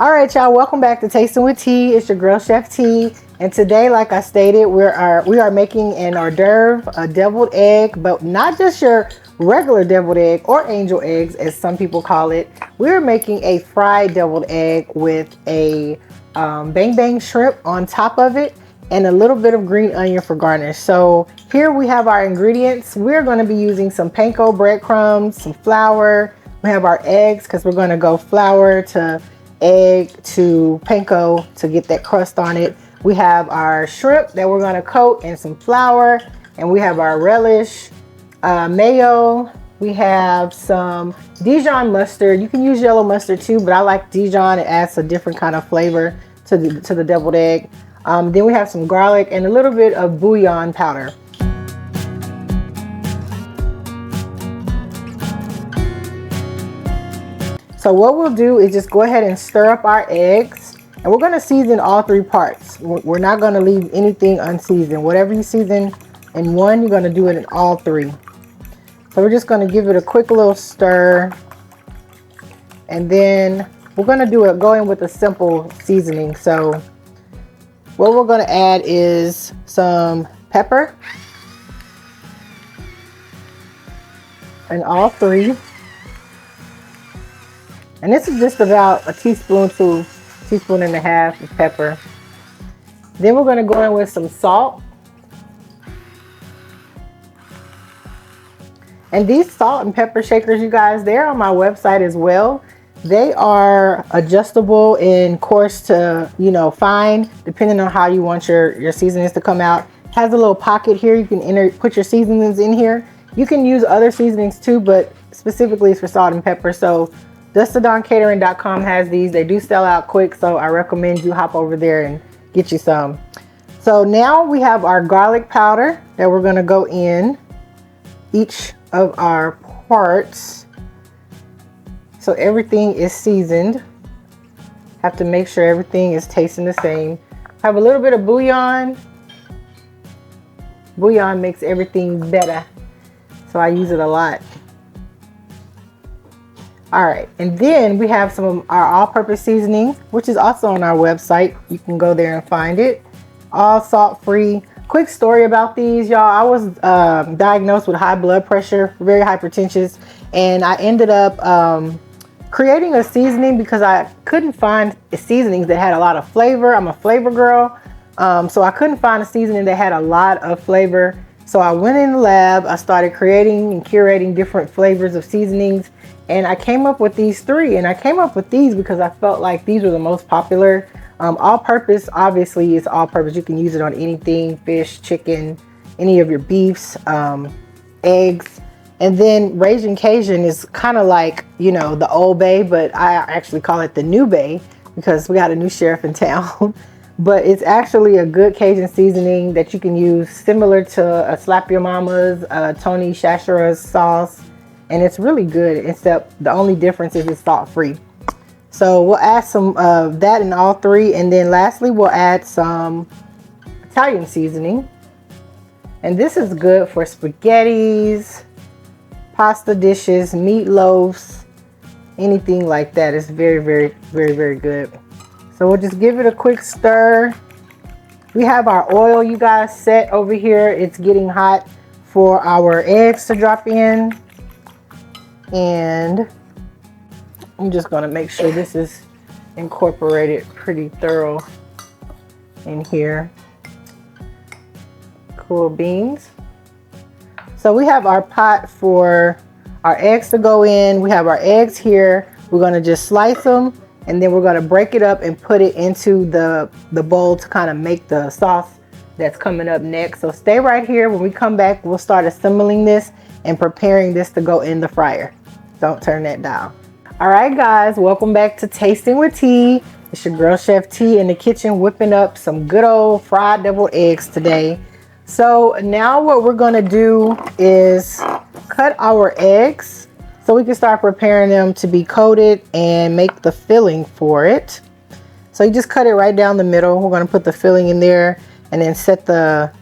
All right, y'all, welcome back to Tasting with T. It's your girl Chef T, and today, like I stated, we are making an hors d'oeuvre, a deviled egg, but not just your regular deviled egg or angel eggs, as some people call it. We're making a fried deviled egg with a bang bang shrimp on top of it and a little bit of green onion for garnish. So here we have our ingredients. We're going to be using some panko breadcrumbs, some flour. We have our eggs because we're going to go flour to egg to panko to get that crust on it. We have our shrimp that we're going to coat in some flour, and we have our relish, mayo. We have some Dijon mustard. You can use yellow mustard too, but I like Dijon. It adds a different kind of flavor to the deviled egg. Then we have some garlic and a little bit of bouillon powder. So what we'll do is just go ahead and stir up our eggs, and we're going to season all three parts. We're not going to leave anything unseasoned. Whatever you season in one, you're going to do it in all three. So we're just going to give it a quick little stir, and then we're going to go in with a simple seasoning. So what we're going to add is some pepper, and all three. And this is just about a teaspoon to a teaspoon and a half of pepper. Then we're going to go in with some salt. And these salt and pepper shakers, you guys, they're on my website as well. They are adjustable in coarse to, fine, depending on how you want your seasonings to come out. It has a little pocket here. You can put your seasonings in here. You can use other seasonings too, but specifically it's for salt and pepper. So DustToDawnCatering.com has these. They do sell out quick, so I recommend you hop over there and get you some. So now we have our garlic powder that we're going to go in each of our parts. So everything is seasoned. Have to make sure everything is tasting the same. Have a little bit of bouillon. Bouillon makes everything better, so I use it a lot. All right, and then we have some of our all-purpose seasoning, which is also on our website. You can go there and find it. All salt-free. Quick story about these, y'all. I was diagnosed with high blood pressure, very hypertensive, and I ended up creating a seasoning because I couldn't find seasonings that had a lot of flavor. I'm a flavor girl, so I couldn't find a seasoning that had a lot of flavor. So I went in the lab. I started creating and curating different flavors of seasonings. And I came up with these three, and I came up with these because I felt like these were the most popular. All-purpose, obviously, is all-purpose. You can use it on anything: fish, chicken, any of your beefs, eggs. And then Raging Cajun is kind of like, the old bay, but I actually call it the new bay because we got a new sheriff in town. But it's actually a good Cajun seasoning that you can use, similar to a Slap Your Mama's, Tony Chachara's sauce. And it's really good, except the only difference is it's salt-free. So we'll add some of that in all three. And then lastly, we'll add some Italian seasoning. And this is good for spaghettis, pasta dishes, meatloafs, anything like that. It's very, very, very, very good. So we'll just give it a quick stir. We have our oil, you guys, set over here. It's getting hot for our eggs to drop in. And I'm just going to make sure this is incorporated pretty thorough in here. Cool beans. So we have our pot for our eggs to go in. We have our eggs here. We're going to just slice them, and then we're going to break it up and put it into the bowl to kind of make the sauce that's coming up next. So stay right here. When we come back, we'll start assembling this and preparing this to go in the fryer. Don't turn that down. All right, guys, welcome back to Tasting with T. It's your girl Chef T in the kitchen whipping up some good old fried deviled eggs today. So now what we're going to do is cut our eggs so we can start preparing them to be coated and make the filling for it. So you just cut it right down the middle. We're going to put the filling in there and then set the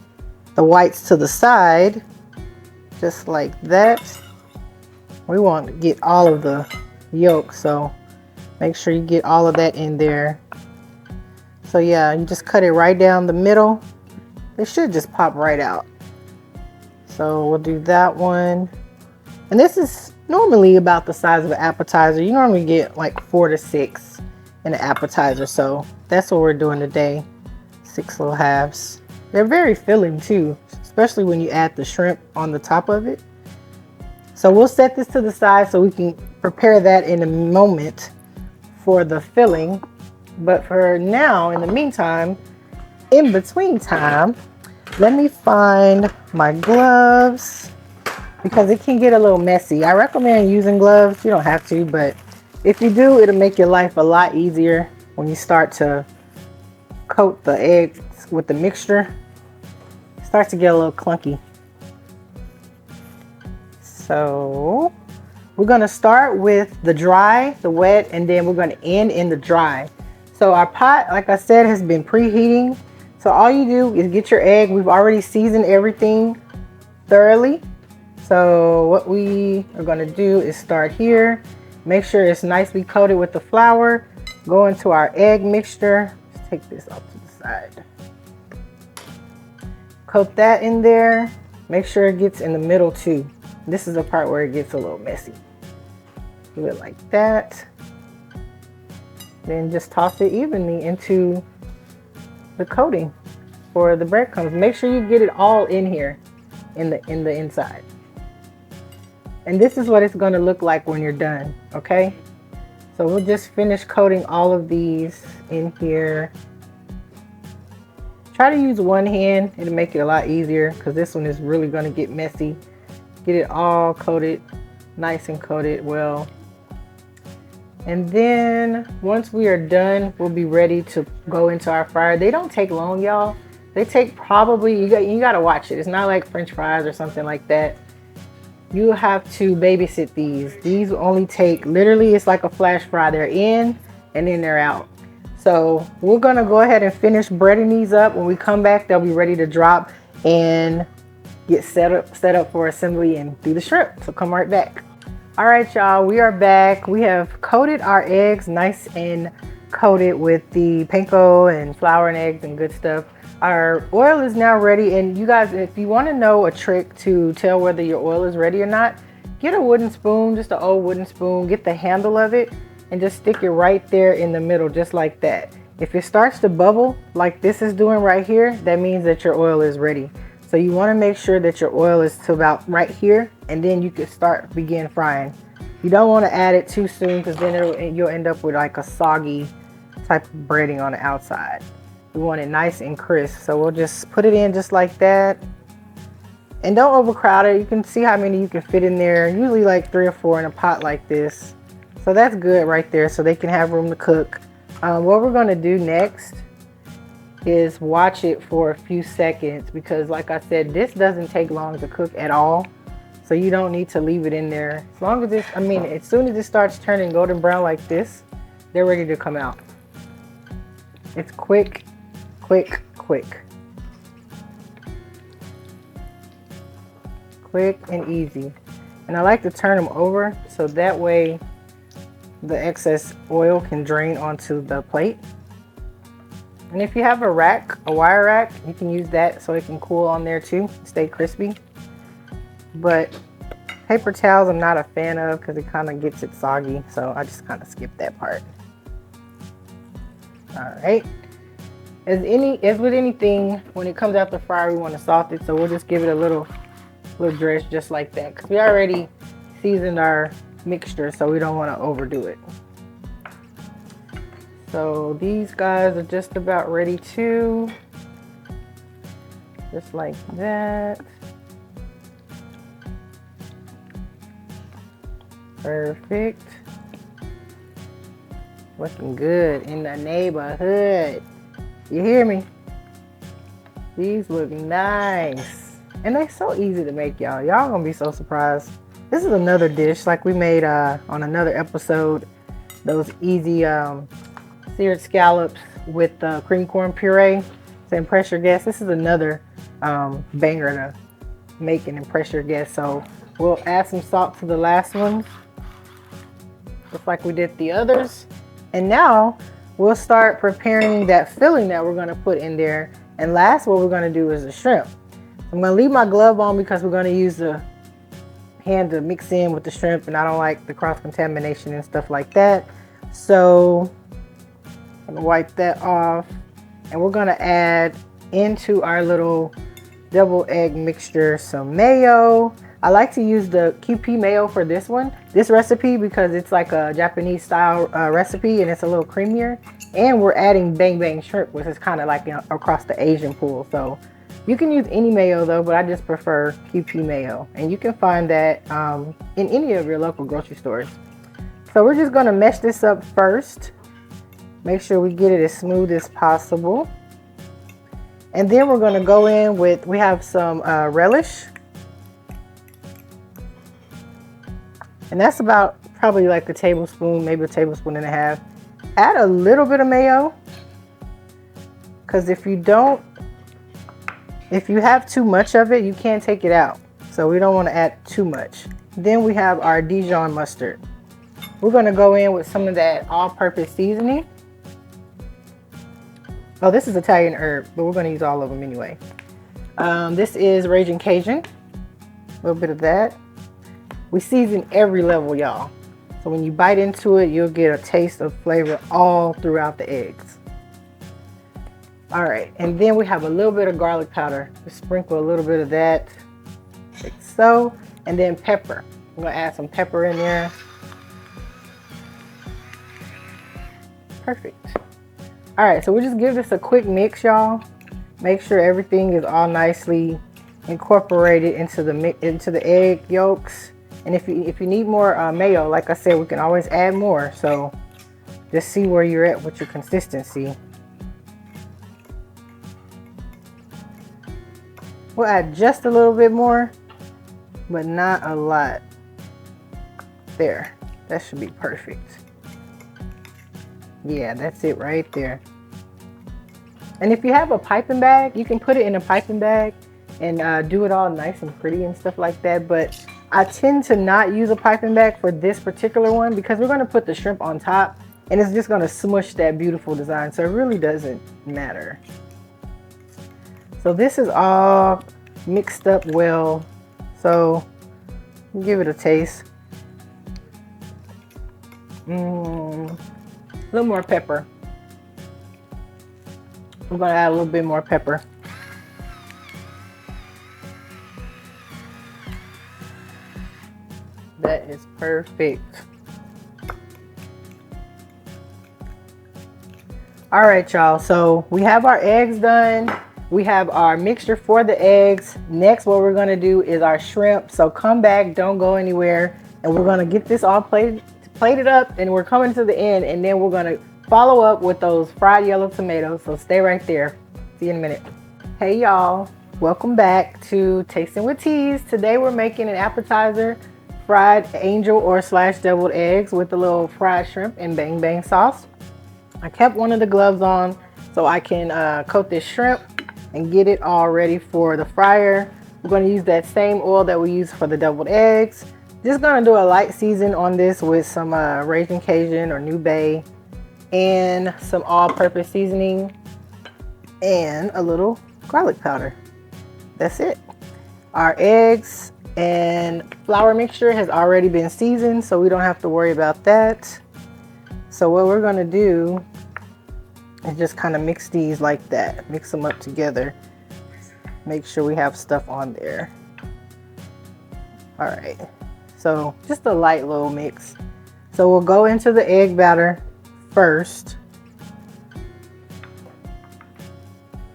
whites to the side, just like that. We want to get all of the yolk, so Make sure you get all of that in there. So yeah, you just cut it right down the middle. It should just pop right out. So we'll do that one. And this is normally about the size of an appetizer. You normally get like 4 to 6 in an appetizer. So that's what we're doing today. 6 little halves. They're very filling too, especially when you add the shrimp on the top of it. So we'll set this to the side so we can prepare that in a moment for the filling. But for now, in the meantime, in between time, let me find my gloves because it can get a little messy. I recommend using gloves. You don't have to, but if you do, it'll make your life a lot easier when you start to coat the eggs with the mixture. It starts to get a little clunky. So we're going to start with the dry, the wet, and then we're going to end in the dry. So our pot, like I said, has been preheating. So all you do is get your egg. We've already seasoned everything thoroughly. So what we are going to do is start here. Make sure it's nicely coated with the flour. Go into our egg mixture. Let's take this off to the side. Coat that in there. Make sure it gets in the middle too. This is the part where it gets a little messy. Do it like that. Then just toss it evenly into the coating for the breadcrumbs. Make sure you get it all in here in the inside. And this is what it's going to look like when you're done, okay? So we'll just finish coating all of these in here. Try to use one hand. It'll make it a lot easier because this one is really going to get messy. Get it all coated, nice and coated well. And then once we are done, we'll be ready to go into our fryer. They don't take long, y'all. They take probably, you got to watch it. It's not like French fries or something like that. You have to babysit these. These only take, literally, it's like a flash fry. They're in and then they're out. So we're going to go ahead and finish breading these up. When we come back, they'll be ready to drop and get set up for assembly and do the shrimp. So come right back. All right, y'all, we are back. We have coated our eggs nice and coated with the panko and flour and eggs and good stuff. Our oil is now ready, and you guys, if you want to know a trick to tell whether your oil is ready or not, get a wooden spoon, just an old wooden spoon, get the handle of it and just stick it right there in the middle, just like that. If it starts to bubble like this is doing right here, that means that your oil is ready. So you want to make sure that your oil is to about right here, and then you can begin frying. You don't want to add it too soon because then you'll end up with like a soggy type of breading on the outside. We want it nice and crisp. So we'll just put it in just like that. And don't overcrowd it. You can see how many you can fit in there. Usually like 3 or 4 in a pot like this. So that's good right there, so they can have room to cook. What we're going to do next is watch it for a few seconds because like I said, this doesn't take long to cook at all. So you don't need to leave it in there. As long as as soon as it starts turning golden brown like this, they're ready to come out. It's quick, quick, quick. Quick and easy. And I like to turn them over so that way the excess oil can drain onto the plate. And if you have a rack, a wire rack, you can use that so it can cool on there too, stay crispy. But paper towels I'm not a fan of because it kind of gets it soggy, so I just kind of skip that part. All right. As with anything, when it comes out the fryer, we want to salt it, so we'll just give it a little dredge just like that because we already seasoned our mixture, so we don't want to overdo it. So these guys are just about ready too, just like that. Perfect. Looking good in the neighborhood. You hear me? These look nice. And they're so easy to make, y'all. Y'all gonna be so surprised. This is another dish like we made on another episode. Those easy seared scallops with cream corn puree to impress your guests. This is another banger to make and impress your guests. So we'll add some salt to the last one, just like we did the others. And now we'll start preparing that filling that we're gonna put in there. And last, what we're gonna do is the shrimp. I'm gonna leave my glove on because we're gonna use the hand to mix in with the shrimp, and I don't like the cross-contamination and stuff like that. So I'm gonna wipe that off, and we're gonna add into our little double egg mixture some mayo. I like to use the QP mayo for this recipe, because it's like a Japanese style recipe, and it's a little creamier. And we're adding bang bang shrimp, which is kind of like, you know, across the Asian pool. So you can use any mayo though, but I just prefer QP mayo. And you can find that in any of your local grocery stores. So we're just gonna mesh this up first. Make sure we get it as smooth as possible. And then we're gonna go in with, we have some relish. And that's about probably like a tablespoon, maybe a tablespoon and a half. Add a little bit of mayo, because if you have too much of it, you can't take it out. So we don't want to add too much. Then we have our Dijon mustard. We're going to go in with some of that all-purpose seasoning. Oh, this is Italian herb, but we're going to use all of them anyway. This is Raging Cajun. A little bit of that. We season every level, y'all. So when you bite into it, you'll get a taste of flavor all throughout the eggs. All right, and then we have a little bit of garlic powder. Just sprinkle a little bit of that, like so. And then pepper. I'm gonna add some pepper in there. Perfect. All right, so we'll just give this a quick mix, y'all. Make sure everything is all nicely incorporated into the egg yolks. And if you need more mayo, like I said, we can always add more. So just see where you're at with your consistency. We'll add just a little bit more, but not a lot. There, that should be perfect. Yeah, that's it right there. And if you have a piping bag, you can put it in a piping bag and do it all nice and pretty and stuff like that. But I tend to not use a piping bag for this particular one, because we're going to put the shrimp on top and it's just going to smush that beautiful design. So it really doesn't matter. So this is all mixed up well. So give it a taste. A little more pepper. I'm going to add a little bit more pepper. That is perfect. All right, y'all. So we have our eggs done. We have our mixture for the eggs. Next, what we're gonna do is our shrimp. So come back, don't go anywhere. And we're gonna get this all plated up, and we're coming to the end, and then we're gonna follow up with those fried yellow tomatoes. So stay right there. See you in a minute. Hey y'all, welcome back to Tasting with Teas. Today we're making an appetizer, fried angel or slash deviled eggs with a little fried shrimp and bang bang sauce. I kept one of the gloves on so I can coat this shrimp and get it all ready for the fryer. We're going to use that same oil that we use for the deviled eggs. Just going to do a light season on this with some Raging Cajun or New Bay and some all-purpose seasoning and a little garlic powder. That's it. Our eggs and flour mixture has already been seasoned, so we don't have to worry about that. So what we're going to do is just kind of mix these like that. Mix them up together. Make sure we have stuff on there. All right. So just a light little mix. So we'll go into the egg batter first.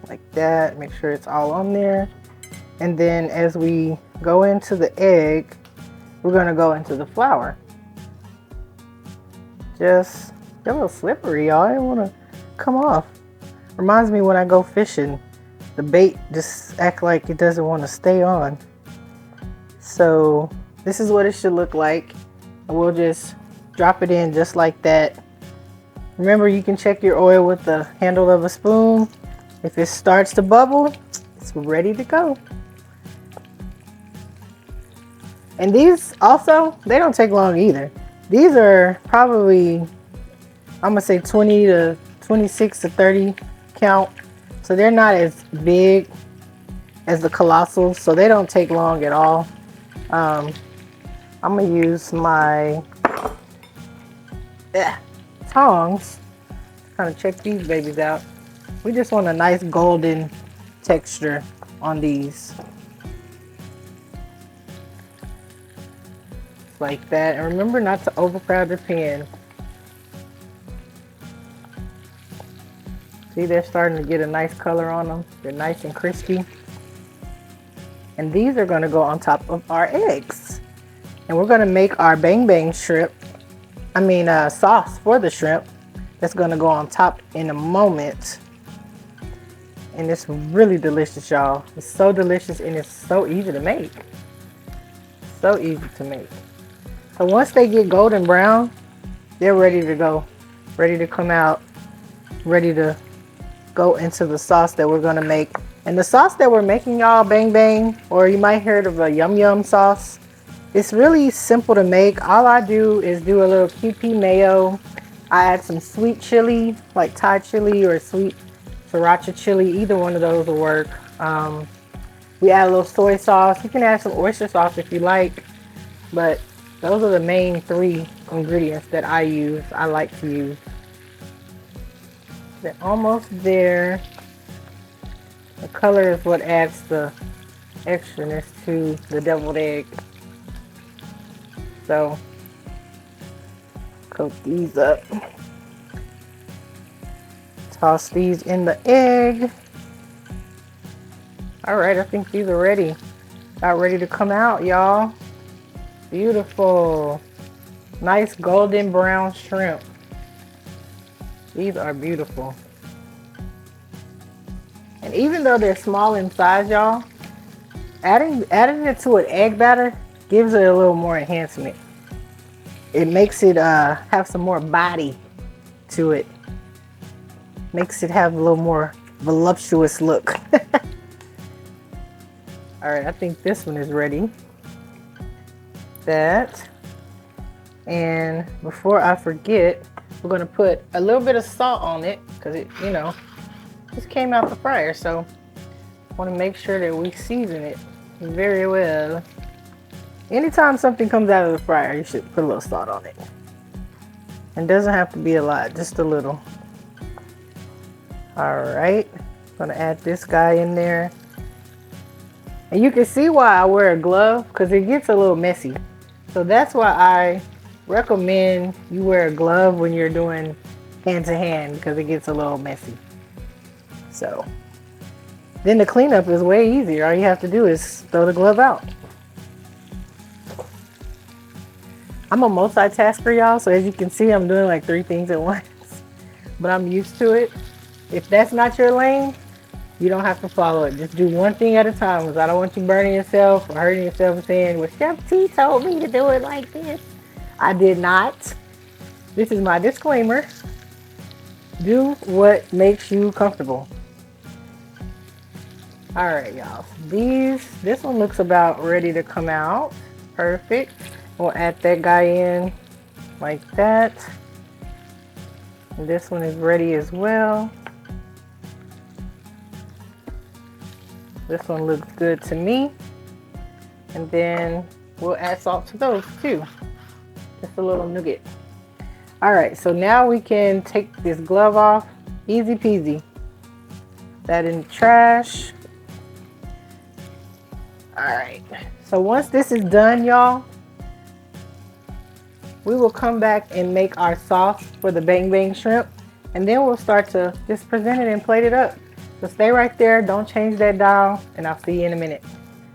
Like that. Make sure it's all on there. And then as we go into the egg, we're going to go into the flour. Just a little slippery, y'all. I didn't want to come off. Reminds me when I go fishing, the bait just act like it doesn't want to stay on. So this is what it should look like. And we'll just drop it in just like that. Remember, you can check your oil with the handle of a spoon. If it starts to bubble, it's ready to go. And these also, they don't take long either. These are probably I'm gonna say 20 to 26 to 30 count. So they're not as big as the colossals, so they don't take long at all. I'm gonna use my tongs to kind of check these babies out. We just want a nice golden texture on these. Like that. And remember not to overcrowd your pan. See, they're starting to get a nice color on them. They're nice and crispy. And these are going to go on top of our eggs. And we're going to make our bang bang shrimp. Sauce for the shrimp. That's going to go on top in a moment. And it's really delicious, y'all. It's so delicious and it's so easy to make. So easy to make. So once they get golden brown, they're ready to go. Ready to come out. Ready to go into the sauce that we're going to make. And the sauce that we're making, y'all, bang bang, or you might hear of a yum yum sauce. It's really simple to make. All I do is do a little QP mayo. I add some sweet chili, like Thai chili or sweet sriracha chili. Either one of those will work. We add a little soy sauce. You can add some oyster sauce if you like. But those are the main 3 ingredients that I like to use. They're almost there. The color is what adds the extraness to the deviled egg. So, coat these up. Toss these in the egg. All right, I think these are ready. About ready to come out, y'all. Beautiful. Nice golden brown shrimp. These are beautiful. And even though they're small in size, y'all, adding it to an egg batter gives it a little more enhancement. It makes it have some more body to it. Makes it have a little more voluptuous look. All right, I think this one is ready. That. And before I forget, we're gonna put a little bit of salt on it because it, just came out the fryer. So I want to make sure that we season it very well. Anytime something comes out of the fryer, you should put a little salt on it. It doesn't have to be a lot, just a little. All right, gonna add this guy in there. And you can see why I wear a glove, because it gets a little messy. So that's why I recommend you wear a glove when you're doing hand to hand, because it gets a little messy. So then the cleanup is way easier. All you have to do is throw the glove out. I'm a multitasker, y'all, so as you can see, I'm doing like 3 things at once, but I'm used to it. If that's not your lane, you don't have to follow it. Just do one thing at a time, because I don't want you burning yourself or hurting yourself and saying, well, Chef T told me to do it like this. I did not. This is my disclaimer. Do what makes you comfortable. All right, y'all. This one looks about ready to come out. Perfect. We'll add that guy in like that. And this one is ready as well. This one looks good to me. And then we'll add salt to those too. Just a little nougat. All right, so now we can take this glove off. Easy peasy. That in the trash. All right, so once this is done, y'all, we will come back and make our sauce for the bang bang shrimp, and then we'll start to just present it and plate it up. So stay right there, don't change that dial, and I'll see you in a minute.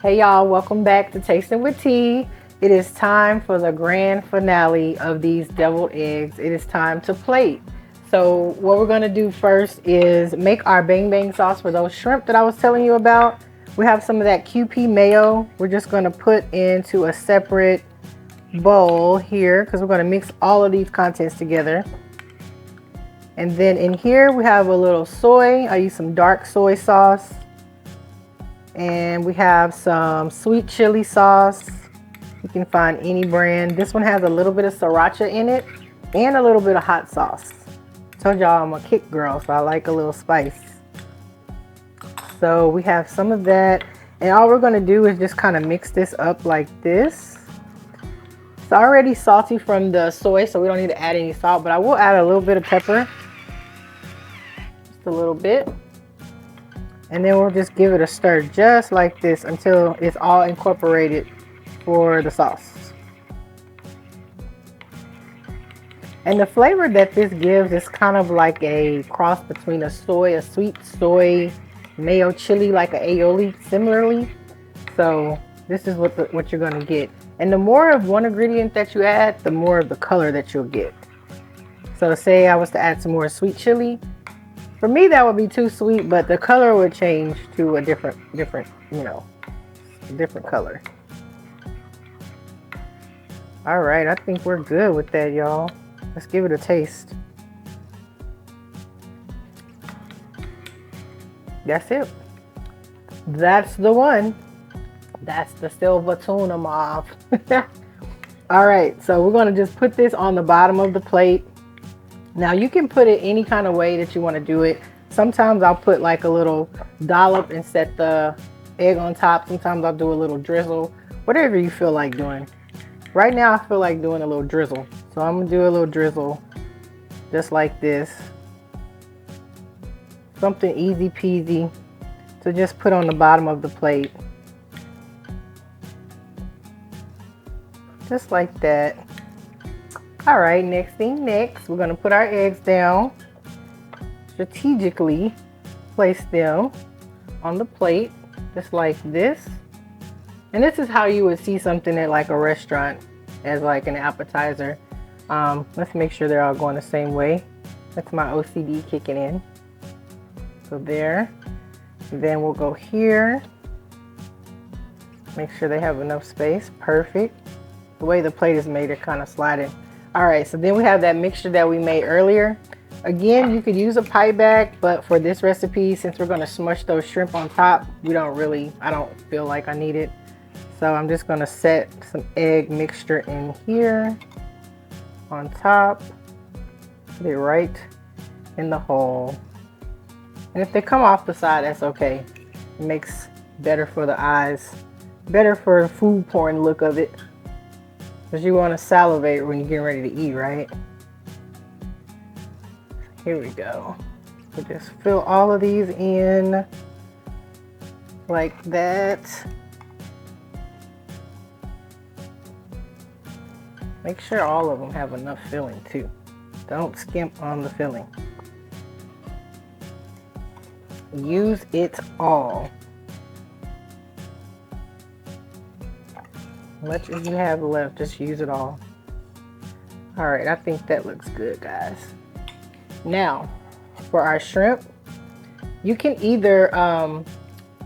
Hey y'all, welcome back to Tasting with T. It is time for the grand finale of these deviled eggs. It is time to plate. So what we're gonna do first is make our bang bang sauce for those shrimp that I was telling you about. We have some of that QP mayo. We're just gonna put into a separate bowl here, because we're gonna mix all of these contents together. And then in here we have a little soy. I use some dark soy sauce. And we have some sweet chili sauce. You can find any brand. This one has a little bit of sriracha in it and a little bit of hot sauce. Told y'all I'm a kick girl, so I like a little spice. So we have some of that, and all we're gonna do is just kind of mix this up like this. It's already salty from the soy, so we don't need to add any salt, but I will add a little bit of pepper. Just a little bit. And then we'll just give it a stir just like this until it's all incorporated for the sauce. And the flavor that this gives is kind of like a cross between a sweet soy, mayo chili, like a aioli, similarly. So this is what you're gonna get. And the more of one ingredient that you add, the more of the color that you'll get. So say I was to add some more sweet chili. For me, that would be too sweet, but the color would change to a different, you know, different color. All right, I think we're good with that, y'all. Let's give it a taste. That's it. That's the one. That's the silver tuna mauve. All right, so we're gonna just put this on the bottom of the plate. Now you can put it any kind of way that you want to do it. Sometimes I'll put like a little dollop and set the egg on top. Sometimes I'll do a little drizzle, whatever you feel like doing. Right now I feel like doing a little drizzle. So I'm gonna do a little drizzle just like this. Something easy peasy to just put on the bottom of the plate. Just like that. All right, next, we're gonna put our eggs down. Strategically place them on the plate, just like this. And this is how you would see something at like a restaurant as like an appetizer. Let's make sure they're all going the same way. That's my OCD kicking in. So there. Then we'll go here. Make sure they have enough space. Perfect. The way the plate is made, it kind of sliding. All right, so then we have that mixture that we made earlier. Again, you could use a pie bag, but for this recipe, since we're gonna smush those shrimp on top, I don't feel like I need it. So I'm just gonna set some egg mixture in here on top. Put it right in the hole. And if they come off the side, that's okay. It makes better for the eyes, better for the food porn look of it. Because you want to salivate when you're getting ready to eat, right? Here we go. So just fill all of these in like that. Make sure all of them have enough filling too. Don't skimp on the filling. Use it all. Much as you have left, just use it all. All right, I think that looks good, guys. Now, for our shrimp, you can either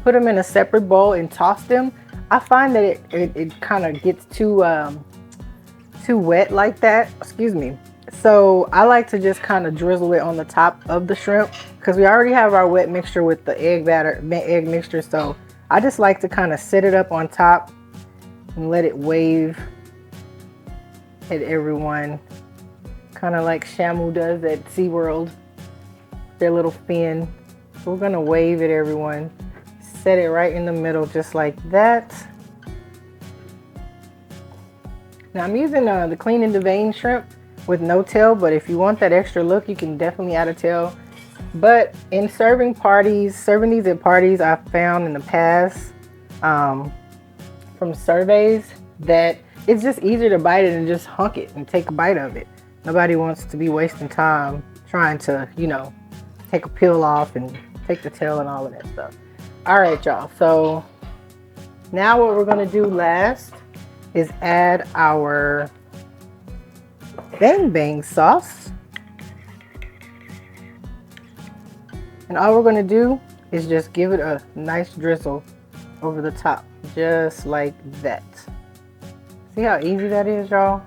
put them in a separate bowl and toss them. I find that it kind of gets too wet like that. Excuse me. So I like to just kind of drizzle it on the top of the shrimp because we already have our wet mixture with the egg mixture. So I just like to kind of set it up on top and let it wave at everyone, kind of like Shamu does at SeaWorld, their little fin. So we're gonna wave at everyone, set it right in the middle just like that. Now I'm using the clean and vein shrimp with no tail, but if you want that extra look, you can definitely add a tail. But in serving these at parties, I've found in the past from surveys that it's just easier to bite it and just hunk it and take a bite of it. Nobody wants to be wasting time trying to, you know, take a peel off and take the tail and all of that stuff. All right, y'all. So now what we're gonna do last is add our bang bang sauce. And all we're gonna do is just give it a nice drizzle over the top, just like that. See how easy that is, y'all?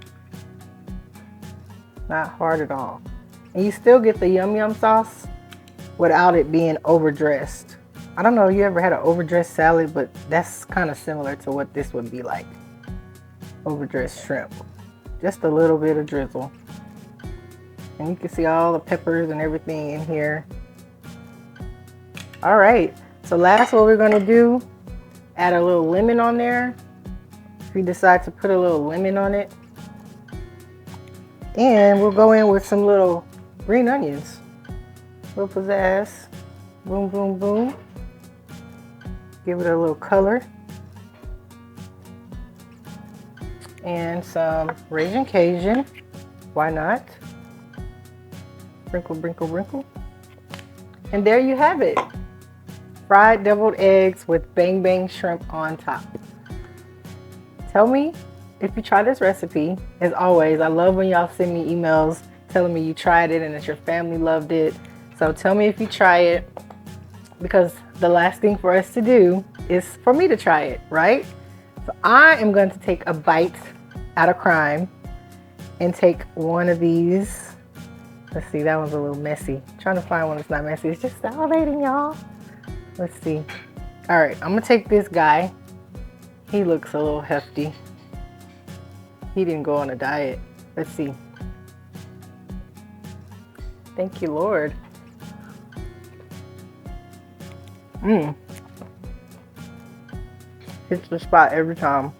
Not hard at all. And you still get the yum yum sauce without it being overdressed. I don't know if you ever had an overdressed salad, but that's kind of similar to what this would be like. Overdressed shrimp. Just a little bit of drizzle. And you can see all the peppers and everything in here. All right, so last what we're gonna do, add a little lemon on there. If you decide to put a little lemon on it. And we'll go in with some little green onions. Little pizzazz. Boom, boom, boom. Give it a little color. And some Raging Cajun. Why not? Sprinkle, sprinkle, sprinkle. And there you have it. Fried deviled eggs with bang bang shrimp on top. Tell me if you try this recipe. As always, I love when y'all send me emails telling me you tried it and that your family loved it. So tell me if you try it, because the last thing for us to do is for me to try it, right? So I am going to take a bite out of crime and take one of these. Let's see, that one's a little messy. I'm trying to find one that's not messy. It's just salivating, y'all. Let's see. All right, I'm gonna take this guy. He looks a little hefty. He didn't go on a diet. Let's see. Thank you, Lord. Hits the spot every time.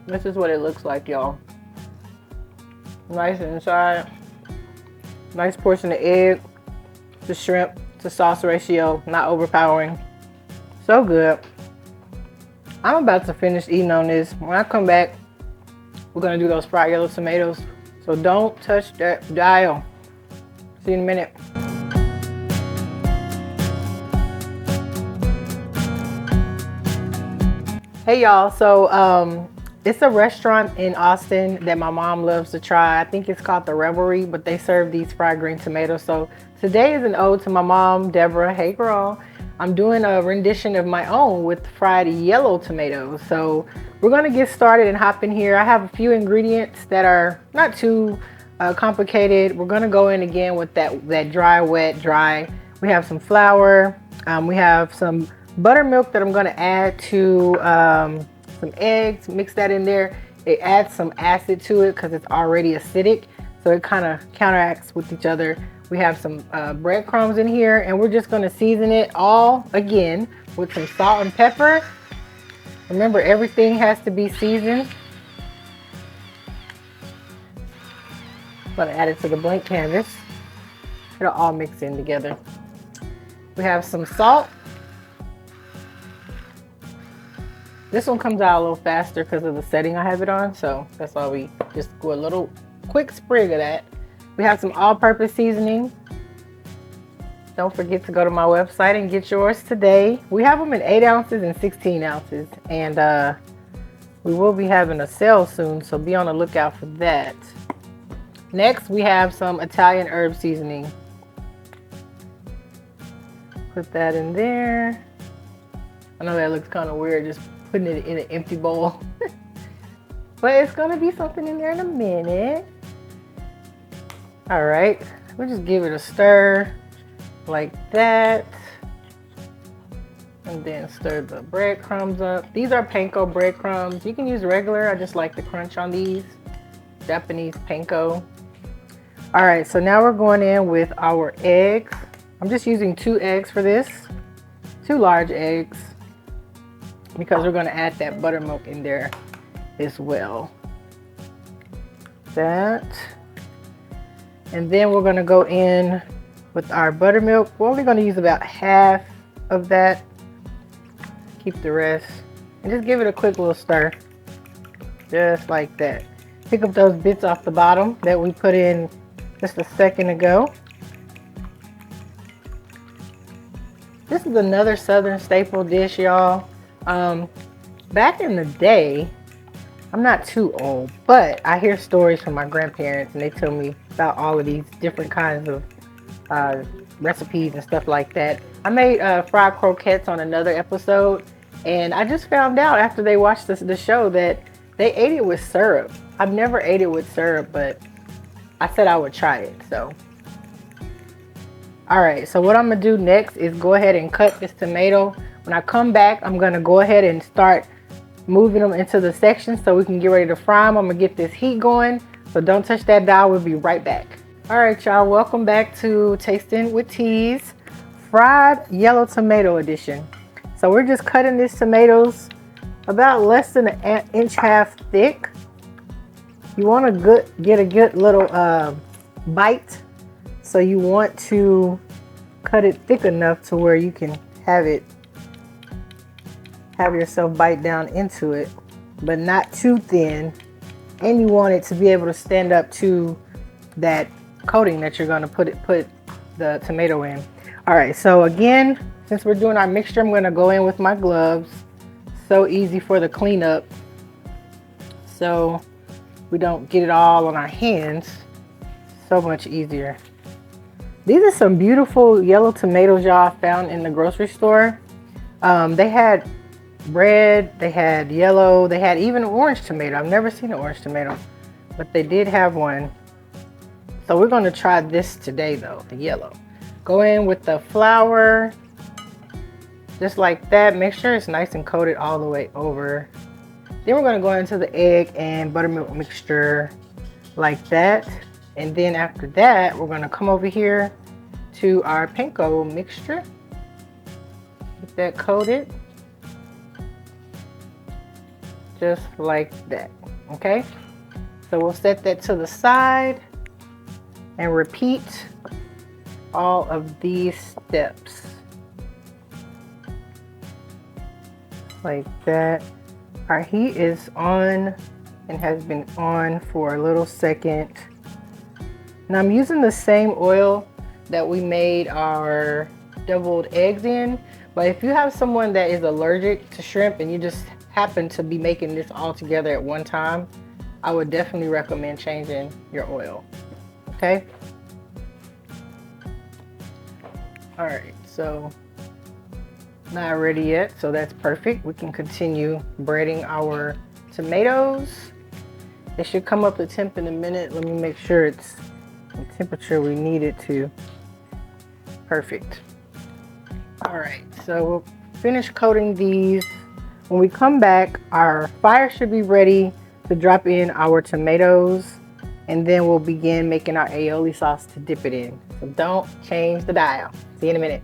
This is what it looks like, y'all. Nice inside. Nice portion of egg. The shrimp to sauce ratio, not overpowering. So good. I'm about to finish eating on this. When I come back, we're gonna do those fried yellow tomatoes. So don't touch that dial. See you in a minute. Hey y'all, so it's a restaurant in Austin that my mom loves to try. I think it's called The Revelry, but they serve these fried green tomatoes. So today is an ode to my mom, Deborah. Hey girl. I'm doing a rendition of my own with fried yellow tomatoes. So we're gonna get started and hop in here. I have a few ingredients that are not too complicated. We're gonna go in again with that dry, wet, dry. We have some flour. We have some buttermilk that I'm gonna add to some eggs, mix that in there. It adds some acid to it because it's already acidic. So it kind of counteracts with each other. We have some breadcrumbs in here, and we're just gonna season it all again with some salt and pepper. Remember, everything has to be seasoned. I'm gonna add it to the blank canvas. It'll all mix in together. We have some salt. This one comes out a little faster because of the setting I have it on, so that's why we just go a little quick sprig of that. We have some all-purpose seasoning. Don't forget to go to my website and get yours today. We have them in 8 ounces and 16 ounces, and we will be having a sale soon, so be on the lookout for that. Next, we have some Italian herb seasoning. Put that in there. I know that looks kind of weird, just putting it in an empty bowl. But it's gonna be something in there in a minute. All right, we'll just give it a stir like that. And then stir the breadcrumbs up. These are panko breadcrumbs. You can use regular, I just like the crunch on these. Japanese panko. All right, so now we're going in with our eggs. I'm just using 2 eggs for this, 2 large eggs, because we're gonna add that buttermilk in there as well. That. And then we're gonna go in with our buttermilk. We're only gonna use about half of that. Keep the rest. And just give it a quick little stir. Just like that. Pick up those bits off the bottom that we put in just a second ago. This is another Southern staple dish, y'all. Back in the day, I'm not too old, but I hear stories from my grandparents and they tell me about all of these different kinds of recipes and stuff like that. I made fried croquettes on another episode, and I just found out after they watched the show that they ate it with syrup. I've never ate it with syrup, but I said I would try it, so. All right, so what I'm gonna do next is go ahead and cut this tomato. When I come back, I'm gonna go ahead and start moving them into the sections so we can get ready to fry them. I'm gonna get this heat going. So don't touch that dial. We'll be right back. All right, y'all, welcome back to Tasting with Teas, fried yellow tomato edition. So we're just cutting these tomatoes about less than an inch half thick. You want to get a good little bite, so you want to cut it thick enough to where you can have yourself bite down into it, but not too thin. And you want it to be able to stand up to that coating that you're going to put the tomato in. All right, so again, since we're doing our mixture, I'm going to go in with my gloves. So easy for the cleanup, so we don't get it all on our hands. So much easier. These are some beautiful yellow tomatoes y'all found in the grocery store. They had red, they had yellow, they had even orange tomato. I've never seen an orange tomato, but they did have one. So we're going to try this today though, the yellow. Go in with the flour, just like that. Make sure it's nice and coated all the way over. Then we're going to go into the egg and buttermilk mixture like that. And then after that, we're going to come over here to our panko mixture. Get that coated. Just like that. Okay. So we'll set that to the side and repeat all of these steps. Like that. Our heat is on and has been on for a little second. Now I'm using the same oil that we made our deviled eggs in, but if you have someone that is allergic to shrimp and you just happen to be making this all together at one time, I would definitely recommend changing your oil. Okay. All right, so not ready yet, so that's perfect. We can continue breading our tomatoes. It should come up to temp in a minute. Let me make sure it's the temperature we need it to. Perfect. All right, so we'll finish coating these. When we come back, our fire should be ready to drop in our tomatoes, and then we'll begin making our aioli sauce to dip it in. So don't change the dial. See you in a minute.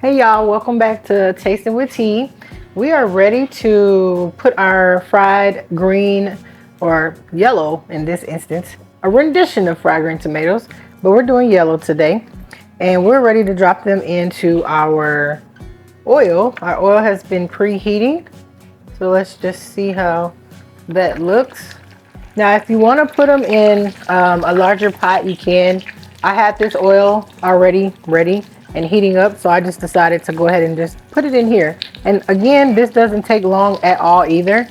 Hey y'all, welcome back to Tasting with Tea. We are ready to put our fried green, or yellow in this instance, a rendition of fried green tomatoes, but we're doing yellow today. And we're ready to drop them into our oil. Our oil has been preheating. So let's just see how that looks. Now, if you want to put them in a larger pot, you can. I had this oil already ready and heating up, so I just decided to go ahead and just put it in here. And again, this doesn't take long at all either.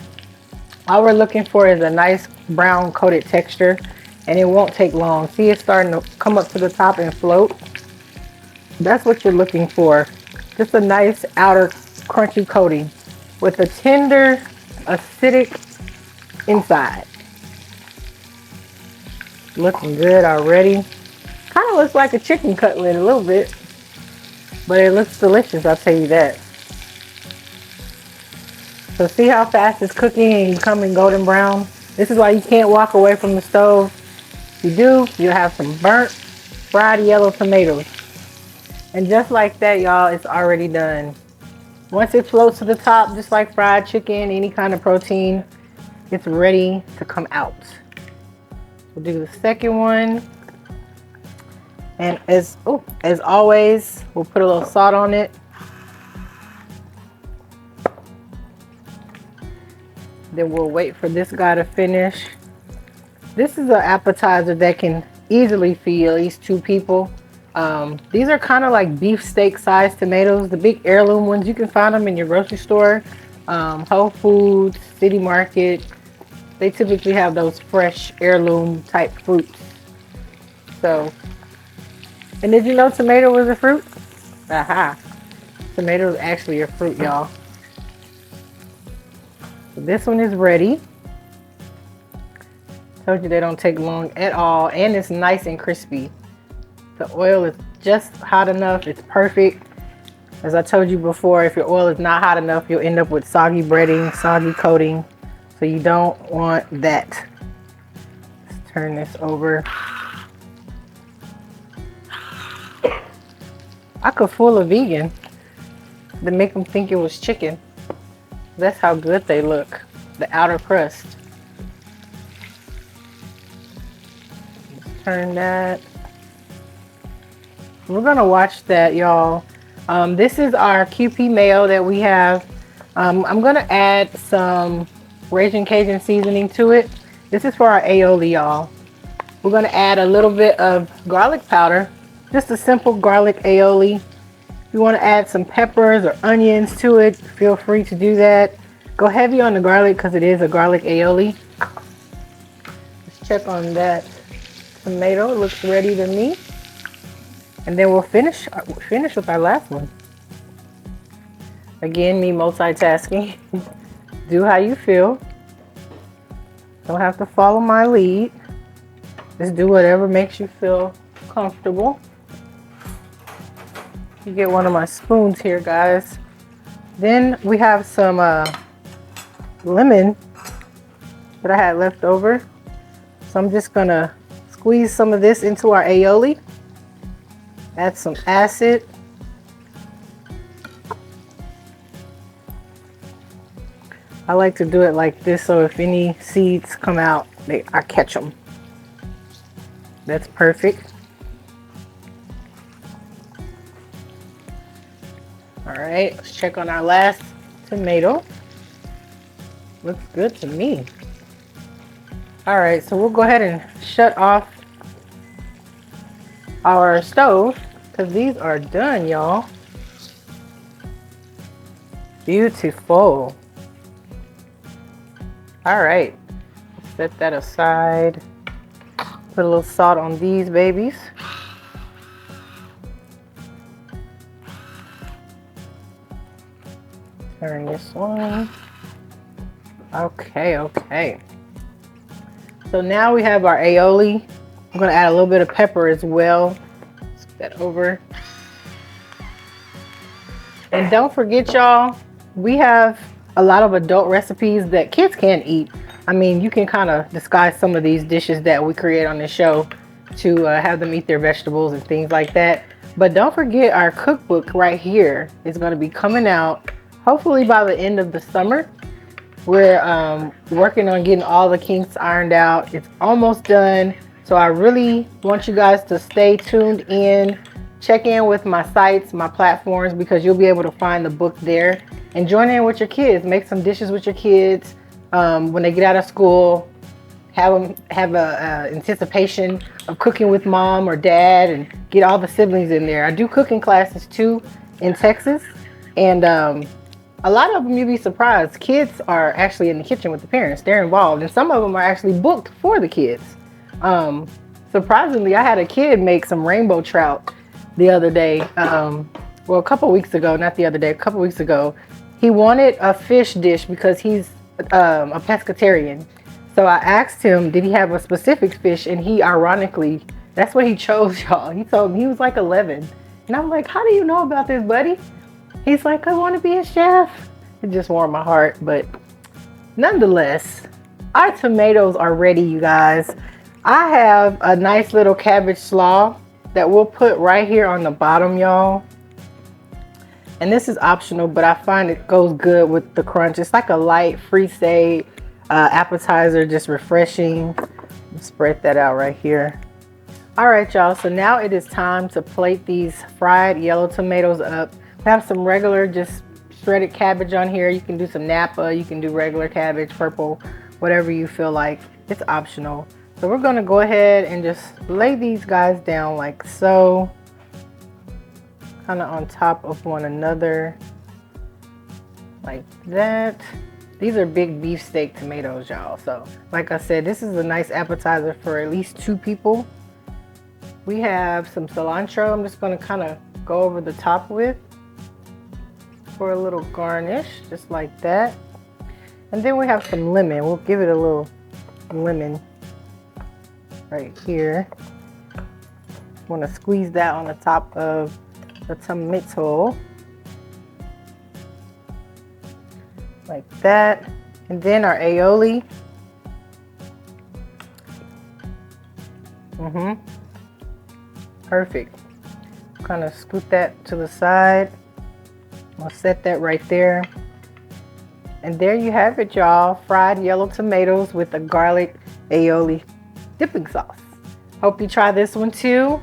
All we're looking for is a nice brown coated texture, and it won't take long. See, it's starting to come up to the top and float. That's what you're looking for. Just a nice outer crunchy coating with a tender, acidic inside. Looking good already. Kind of looks like a chicken cutlet a little bit, but it looks delicious, I'll tell you that. So see how fast it's cooking and becoming golden brown? This is why you can't walk away from the stove. If you do, you'll have some burnt, fried yellow tomatoes. And just like that, y'all, it's already done. Once it floats to the top, just like fried chicken, any kind of protein, it's ready to come out. We'll do the second one. And as always, we'll put a little salt on it. Then we'll wait for this guy to finish. This is an appetizer that can easily feed at least 2 people. These are kind of like beef steak sized tomatoes, the big heirloom ones. You can find them in your grocery store, Whole Foods, City Market. They typically have those fresh heirloom type fruits. So, and did you know tomato was a fruit? Aha. Tomato is actually a fruit, y'all. So this one is ready. Told you they don't take long at all, and it's nice and crispy. The oil is just hot enough. It's perfect. As I told you before, if your oil is not hot enough, you'll end up with soggy breading, soggy coating. So you don't want that. Let's turn this over. I could fool a vegan to make them think it was chicken. That's how good they look. The outer crust. Let's turn that. We're gonna watch that, y'all. This is our QP mayo that we have. I'm gonna add some Raging Cajun seasoning to it. This is for our aioli, y'all. We're gonna add a little bit of garlic powder, just a simple garlic aioli. If you wanna add some peppers or onions to it, feel free to do that. Go heavy on the garlic because it is a garlic aioli. Let's check on that tomato. It looks ready to me. And then we'll finish with our last one. Again, me multitasking. Do how you feel. Don't have to follow my lead. Just do whatever makes you feel comfortable. You get one of my spoons here, guys. Then we have some lemon that I had left over. So I'm just gonna squeeze some of this into our aioli. Add some acid. I like to do it like this so if any seeds come out, I catch them. That's perfect. All right, let's check on our last tomato. Looks good to me. All right, so we'll go ahead and shut off our stove because these are done, y'all. Beautiful. All right, set that aside. Put a little salt on these babies. Turn this one. Okay. So now we have our aioli. I'm gonna add a little bit of pepper as well. Scoot that over. And don't forget, y'all, we have a lot of adult recipes that kids can eat. I mean, you can kind of disguise some of these dishes that we create on the show to have them eat their vegetables and things like that. But don't forget our cookbook right here is going to be coming out hopefully by the end of the summer. We're working on getting all the kinks ironed out. It's almost done. So I really want you guys to stay tuned in. Check in with my sites, my platforms, because you'll be able to find the book there. And join in with your kids. Make some dishes with your kids when they get out of school. Have them have a anticipation of cooking with mom or dad, and get all the siblings in there. I do cooking classes too in Texas, and a lot of them, you'd be surprised. Kids are actually in the kitchen with the parents. They're involved, and some of them are actually booked for the kids. Surprisingly, I had a kid make some rainbow trout the other day. Well, a couple weeks ago, not the other day, a couple weeks ago. He wanted a fish dish because he's a pescatarian. So I asked him, did he have a specific fish? And he, ironically, that's what he chose, y'all. He told me he was like 11. And I'm like, how do you know about this, buddy? He's like, I want to be a chef. It just warmed my heart. But nonetheless, our tomatoes are ready, you guys. I have a nice little cabbage slaw that we'll put right here on the bottom, y'all. And this is optional, but I find it goes good with the crunch. It's like a light free-stay appetizer, just refreshing. Spread that out right here. All right, y'all, so now it is time to plate these fried yellow tomatoes up. We have some regular, just shredded cabbage on here. You can do some Napa, you can do regular cabbage, purple, whatever you feel like. It's optional. So we're gonna go ahead and just lay these guys down like so. Kind of on top of one another like that. These are big beefsteak tomatoes, y'all. So like I said, this is a nice appetizer for at least 2 people. We have some cilantro. I'm just going to kind of go over the top with for a little garnish, just like that. And then we have some lemon. We'll give it a little lemon right here. Want to squeeze that on the top of the tomato like that. And then our aioli, Perfect. Kind of scoot that to the side. I'll set that right there. And there you have it, y'all. Fried yellow tomatoes with a garlic aioli dipping sauce. Hope you try this one too.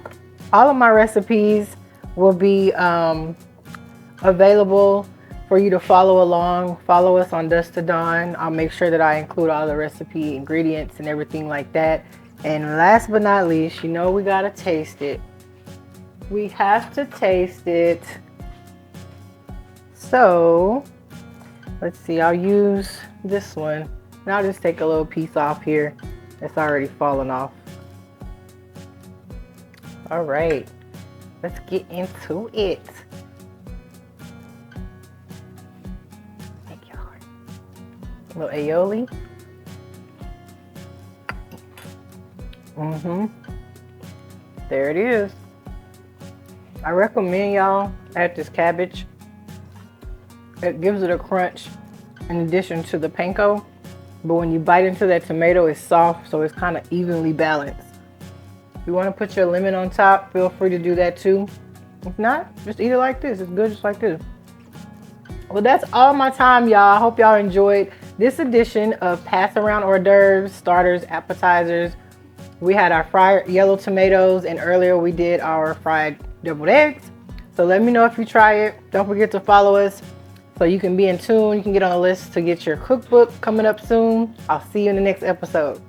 All of my recipes will be available for you to follow along. Follow us on Dusk to Dawn. I'll make sure that I include all the recipe ingredients and everything like that. And last but not least, you know we gotta taste it. We have to taste it. So let's see, I'll use this one. And I'll just take a little piece off here that's already fallen off. All right, let's get into it. Thank you, Lord. A little aioli. There it is. I recommend y'all add this cabbage. It gives it a crunch in addition to the panko. But when you bite into that tomato, it's soft, so it's kind of evenly balanced. If you want to put your lemon on top, feel free to do that too. If not, just eat it like this. It's good just like this. Well, that's all my time, y'all. I hope y'all enjoyed this edition of Pass Around Hors d'oeuvres, starters, appetizers. We had our fried yellow tomatoes, and earlier we did our fried deviled eggs. So let me know if you try it. Don't forget to follow us so you can be in tune. You can get on the list to get your cookbook coming up soon. I'll see you in the next episode.